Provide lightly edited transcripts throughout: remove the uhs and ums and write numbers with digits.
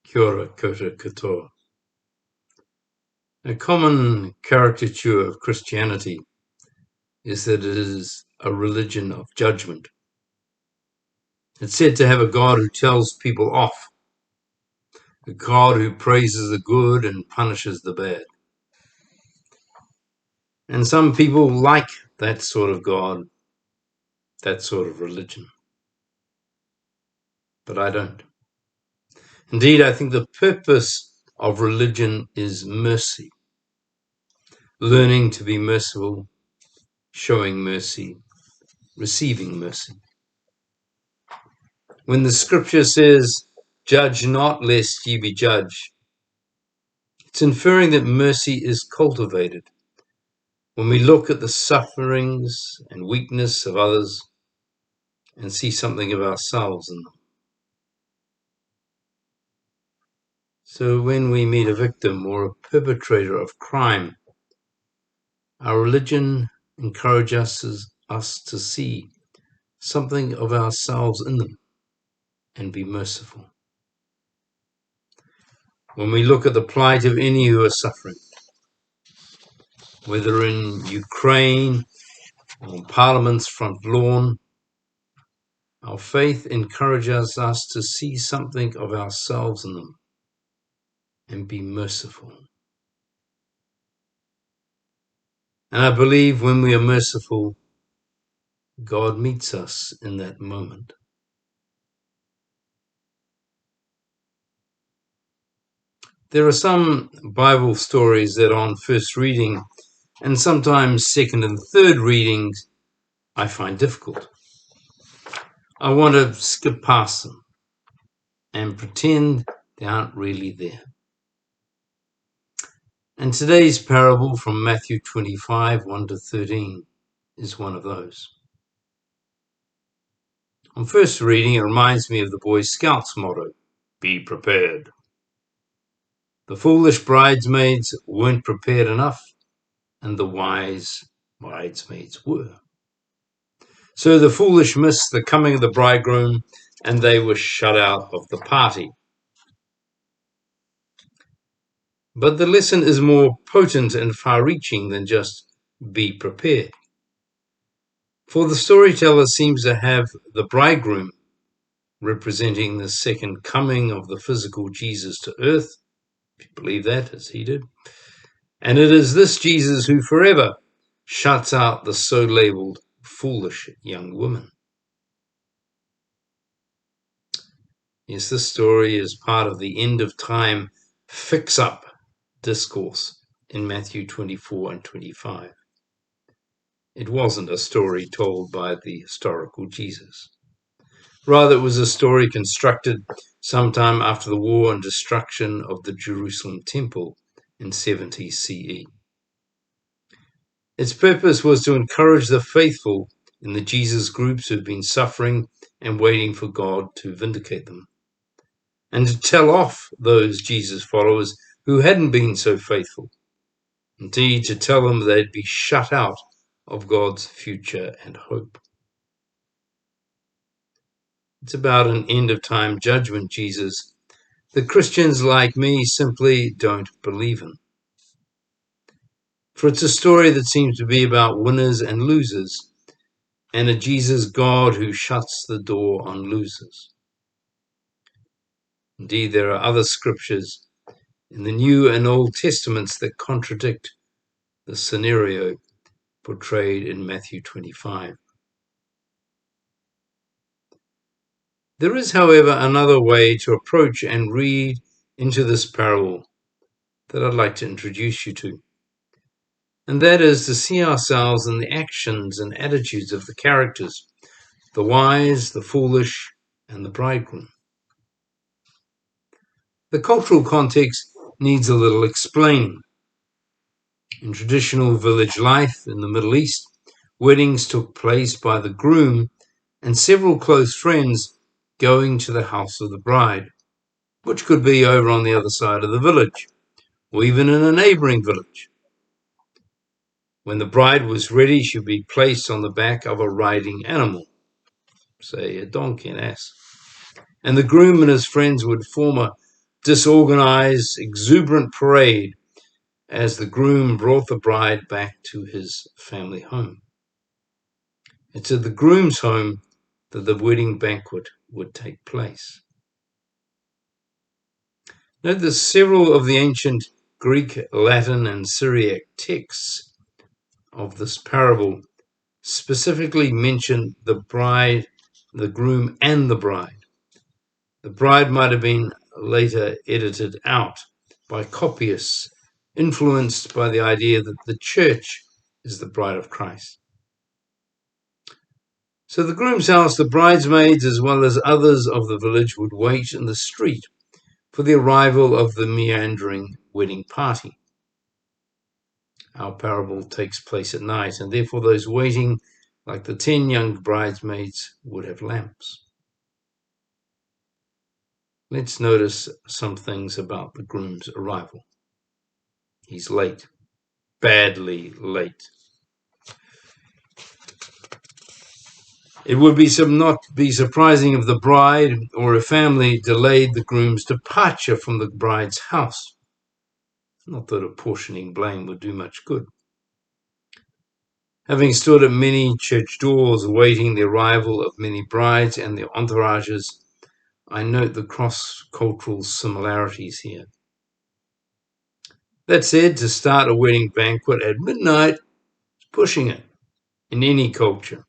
Kia ora koutou katoa. A common caricature of Christianity is that it is a religion of judgment. It's said to have a God who tells people off, a God who praises the good and punishes the bad. And some people like that sort of God, that sort of religion. But I don't. Indeed, I think the purpose of religion is mercy. Learning to be merciful, showing mercy, receiving mercy. When the scripture says, "Judge not lest ye be judged," it's inferring that mercy is cultivated when we look at the sufferings and weakness of others and see something of ourselves in them. So when we meet a victim or a perpetrator of crime, our religion encourages us to see something of ourselves in them and be merciful. When we look at the plight of any who are suffering, whether in Ukraine, on Parliament's front lawn, our faith encourages us to see something of ourselves in them and be merciful. And I believe when we are merciful, God meets us in that moment. There are some Bible stories that on first reading, and sometimes second and third readings, I find difficult. I want to skip past them and pretend they aren't really there. And today's parable from Matthew 25, 1 to 13 is one of those. On first reading, it reminds me of the Boy Scouts motto, "Be prepared." The foolish bridesmaids weren't prepared enough, and the wise bridesmaids were. So the foolish missed the coming of the bridegroom, and they were shut out of the party. But the lesson is more potent and far-reaching than just be prepared. For the storyteller seems to have the bridegroom representing the second coming of the physical Jesus to earth, if you believe that, as he did. And it is this Jesus who forever shuts out the so-labeled foolish young woman. Yes, this story is part of the end of time fix-up discourse in Matthew 24 and 25. It wasn't a story told by the historical Jesus. Rather, it was a story constructed sometime after the war and destruction of the Jerusalem temple in 70 CE. Its purpose was to encourage the faithful in the Jesus groups who've been suffering and waiting for God to vindicate them, and to tell off those Jesus followers who hadn't been so faithful. Indeed, to tell them they'd be shut out of God's future and hope. It's about an end-of-time judgment Jesus that Christians like me simply don't believe in. For it's a story that seems to be about winners and losers, and a Jesus God who shuts the door on losers. Indeed, there are other scriptures in the New and Old Testaments that contradict the scenario portrayed in Matthew 25. There is, however, another way to approach and read into this parable that I'd like to introduce you to. And that is to see ourselves in the actions and attitudes of the characters, the wise, the foolish, and the bridegroom. The cultural context needs a little explaining. In traditional village life in the Middle East, weddings took place by the groom and several close friends going to the house of the bride, which could be over on the other side of the village, or even in a neighboring village. When the bride was ready, she would be placed on the back of a riding animal, say a donkey, an ass, and the groom and his friends would form a disorganized, exuberant parade as the groom brought the bride back to his family home. It's at the groom's home that the wedding banquet would take place. Note that several of the ancient Greek, Latin, and Syriac texts of this parable specifically mention the bride, the groom, and the bride. The bride might have been later edited out by copyists, influenced by the idea that the church is the bride of Christ. So the groom's house, the bridesmaids, as well as others of the village, would wait in the street for the arrival of the meandering wedding party. Our parable takes place at night, and therefore those waiting, like the 10 young bridesmaids, would have lamps. Let's notice some things about the groom's arrival. He's late, badly late. It would not be surprising if the bride or her family delayed the groom's departure from the bride's house. Not that apportioning blame would do much good. Having stood at many church doors awaiting the arrival of many brides and their entourages, I note the cross-cultural similarities here. That said, to start a wedding banquet at midnight is pushing it in any culture.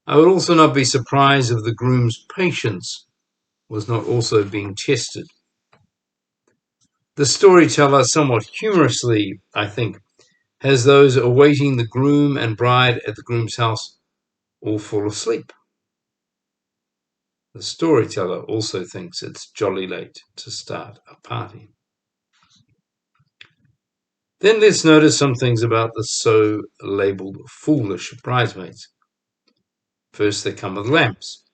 I would also not be surprised if the groom's patience was not also being tested. The storyteller, somewhat humorously, I think, has those awaiting the groom and bride at the groom's house all fall asleep. The storyteller also thinks it's jolly late to start a party. Then let's notice some things about the so-labeled foolish bridesmaids. First, they come with lamps,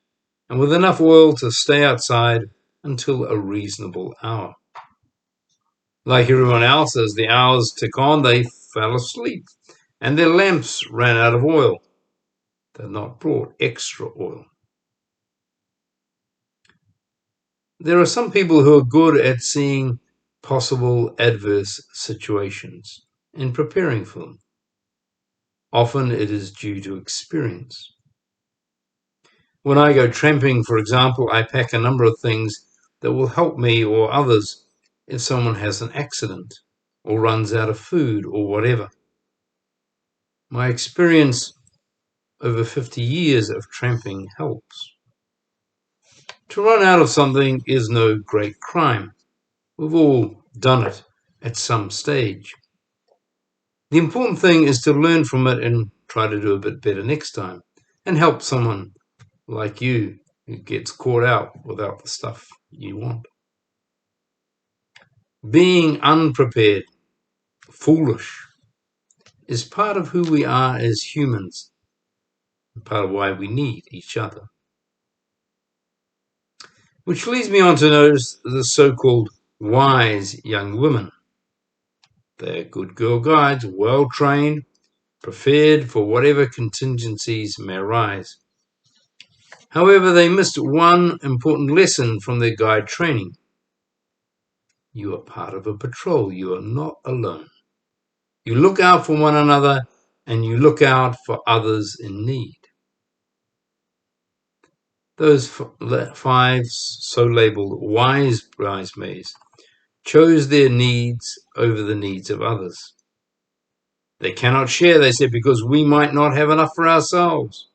and with enough oil to stay outside until a reasonable hour. Like everyone else, as the hours tick on, they fell asleep, and their lamps ran out of oil. They've not brought extra oil. There are some people who are good at seeing possible adverse situations and preparing for them. Often it is due to experience. When I go tramping, for example, I pack a number of things that will help me or others if someone has an accident or runs out of food or whatever. My experience over 50 years of tramping helps. To run out of something is no great crime. We've all done it at some stage. The important thing is to learn from it and try to do a bit better next time and help someone like you who gets caught out without the stuff you want. Being unprepared, foolish, is part of who we are as humans, and part of why we need each other. Which leads me on to notice the so-called wise young women. They're good girl guides, well-trained, prepared for whatever contingencies may arise. However, they missed one important lesson from their guide training. You are part of a patrol. You are not alone. You look out for one another, and you look out for others in need. Those 5 so-labeled wise bridesmaids chose their needs over the needs of others. They cannot share, they said, because we might not have enough for ourselves.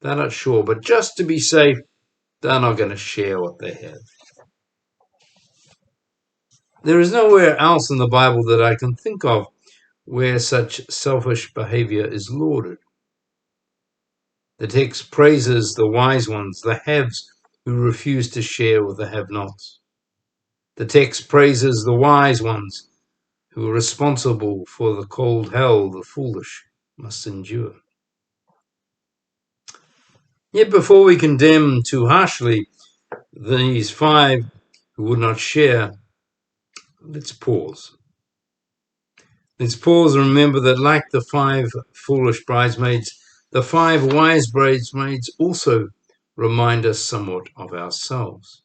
They're not sure, but just to be safe, they're not going to share what they have. There is nowhere else in the Bible that I can think of where such selfish behavior is lauded. The text praises the wise ones, the haves, who refuse to share with the have-nots. The text praises the wise ones who are responsible for the cold hell the foolish must endure. Yet before we condemn too harshly these 5 who would not share, let's pause. Let's pause and remember that like the 5 foolish bridesmaids, the 5 wise bridesmaids also remind us somewhat of ourselves.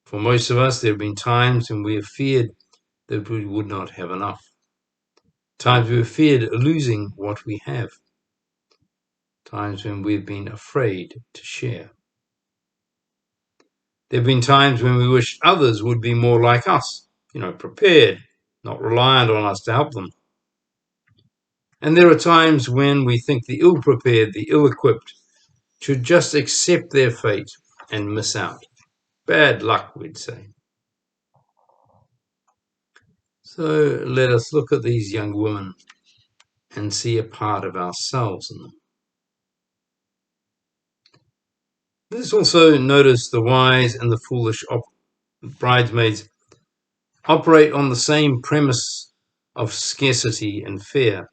For most of us, there have been times when we have feared that we would not have enough. Times we have feared losing what we have. Times when we've been afraid to share. There have been times when we wish others would be more like us, prepared, not reliant on us to help them. And there are times when we think the ill-prepared, the ill-equipped, should just accept their fate and miss out. Bad luck, we'd say. So let us look at these young women and see a part of ourselves in them. Let's also notice the wise and the foolish bridesmaids operate on the same premise of scarcity and fear.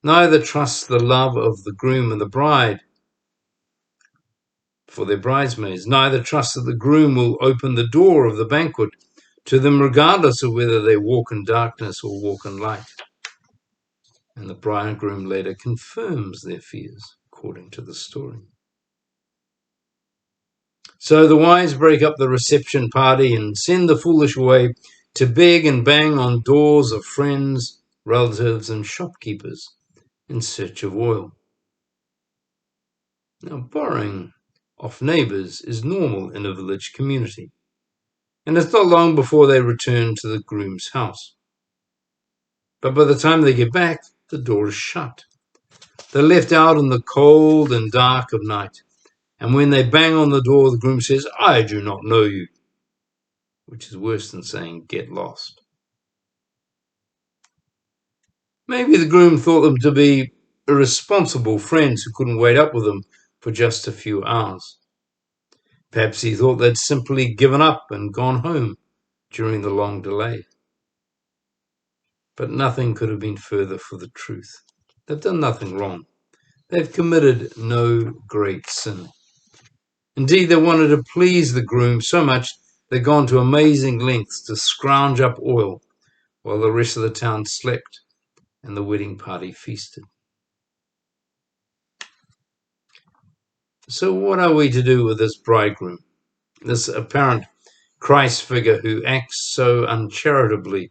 Neither trust the love of the groom and the bride for their bridesmaids. Neither trust that the groom will open the door of the banquet to them regardless of whether they walk in darkness or walk in light. And the bridegroom later confirms their fears, according to the story. So the wise break up the reception party and send the foolish away to beg and bang on doors of friends, relatives, and shopkeepers in search of oil. Now, borrowing off neighbors is normal in a village community, and it's not long before they return to the groom's house. But by the time they get back, the door is shut. They're left out in the cold and dark of night. And when they bang on the door, the groom says, "I do not know you," which is worse than saying, "Get lost." Maybe the groom thought them to be irresponsible friends who couldn't wait up with him for just a few hours. Perhaps he thought they'd simply given up and gone home during the long delay. But nothing could have been further from the truth. They've done nothing wrong. They've committed no great sin. Indeed, they wanted to please the groom so much they'd gone to amazing lengths to scrounge up oil while the rest of the town slept and the wedding party feasted. So what are we to do with this bridegroom, this apparent Christ figure who acts so uncharitably,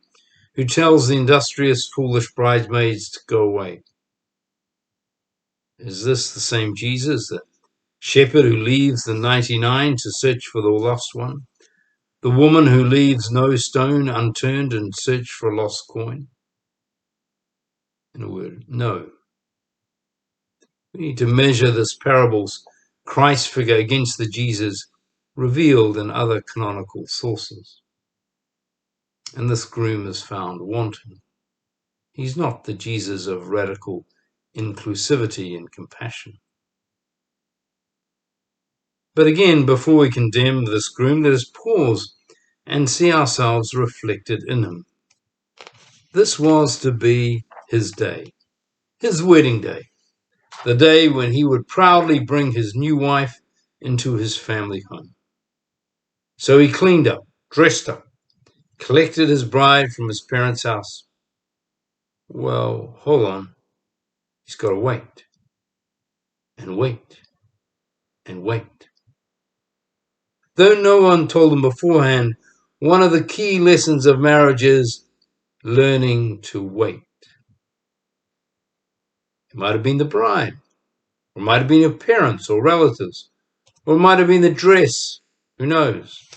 who tells the industrious, foolish bridesmaids to go away? Is this the same Jesus, the shepherd who leaves the 99 to search for the lost one? The woman who leaves no stone unturned in search for a lost coin? In a word, no. We need to measure this parable's Christ figure against the Jesus revealed in other canonical sources. And this groom is found wanting. He's not the Jesus of radical inclusivity and compassion. But again, before we condemn this groom, let us pause and see ourselves reflected in him. This was to be his day, his wedding day, the day when he would proudly bring his new wife into his family home. So he cleaned up, dressed up, collected his bride from his parents' house. Well, hold on. He's got to wait and wait and wait. Though no one told him beforehand, one of the key lessons of marriage is learning to wait. It might have been the bride, or it might have been your parents or relatives, or it might have been the dress. Who knows?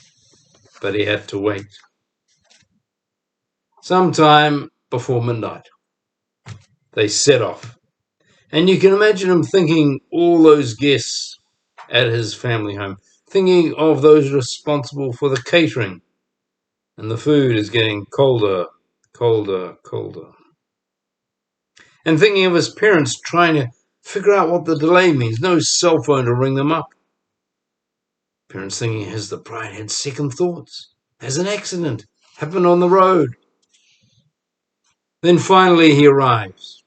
But he had to wait. Sometime before midnight, they set off. And you can imagine him thinking all those guests at his family home, thinking of those responsible for the catering. And the food is getting colder, colder, colder. And thinking of his parents trying to figure out what the delay means. No cell phone to ring them up. Parents thinking, has the bride had second thoughts? Has an accident happened on the road? Then finally he arrives.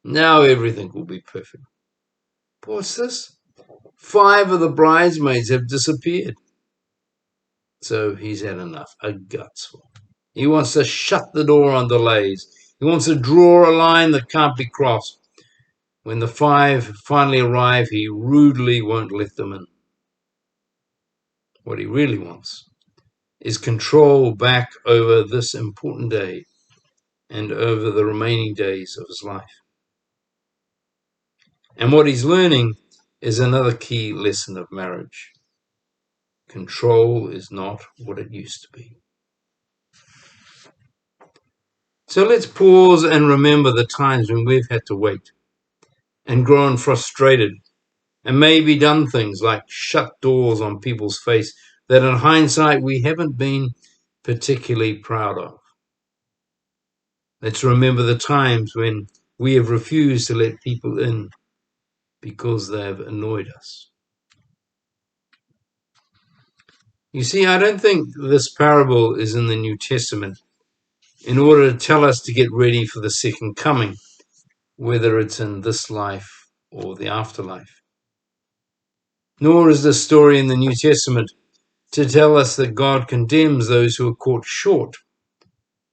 Now everything will be perfect. But what's this? 5 of the bridesmaids have disappeared. So he's had enough, a gutsful. He wants to shut the door on delays. He wants to draw a line that can't be crossed. When the 5 finally arrive, he rudely won't let them in. What he really wants is control back over this important day and over the remaining days of his life. And what he's learning is another key lesson of marriage. Control is not what it used to be. So let's pause and remember the times when we've had to wait and grown frustrated and maybe done things like shut doors on people's face that in hindsight we haven't been particularly proud of. Let's remember the times when we have refused to let people in because they have annoyed us. You see, I don't think this parable is in the New Testament in order to tell us to get ready for the second coming, whether it's in this life or the afterlife. Nor is this story in the New Testament to tell us that God condemns those who are caught short,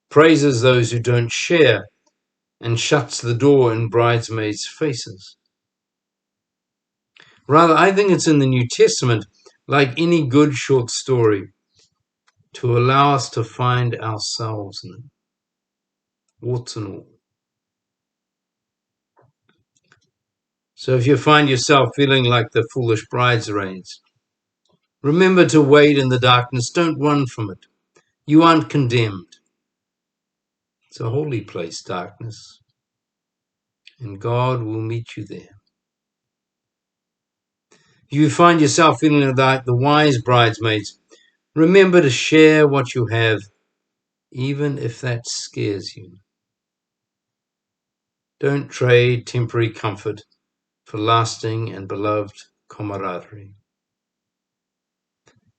praises those who don't share, and shuts the door in bridesmaids' faces. Rather, I think it's in the New Testament, like any good short story, to allow us to find ourselves in it, warts and all. So if you find yourself feeling like the foolish bridesmaids, remember to wait in the darkness. Don't run from it. You aren't condemned. It's a holy place, darkness, and God will meet you there. If you find yourself feeling like the wise bridesmaids, remember to share what you have, even if that scares you. Don't trade temporary comfort for lasting and beloved camaraderie.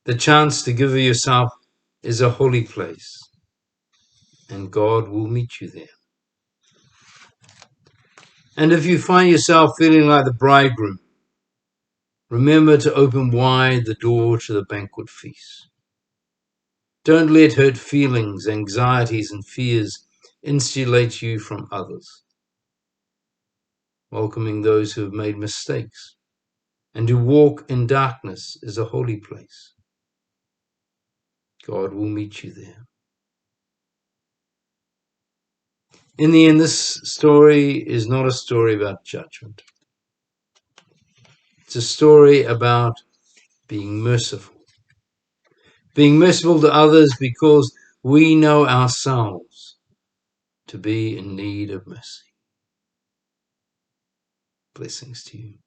The chance to give of yourself is a holy place, and God will meet you there. And if you find yourself feeling like the bridegroom, remember to open wide the door to the banquet feast. Don't let hurt feelings, anxieties, and fears insulate you from others. Welcoming those who have made mistakes and who walk in darkness is a holy place. God will meet you there. In the end, this story is not a story about judgment. It's a story about being merciful. Being merciful to others because we know ourselves to be in need of mercy. Blessings to you.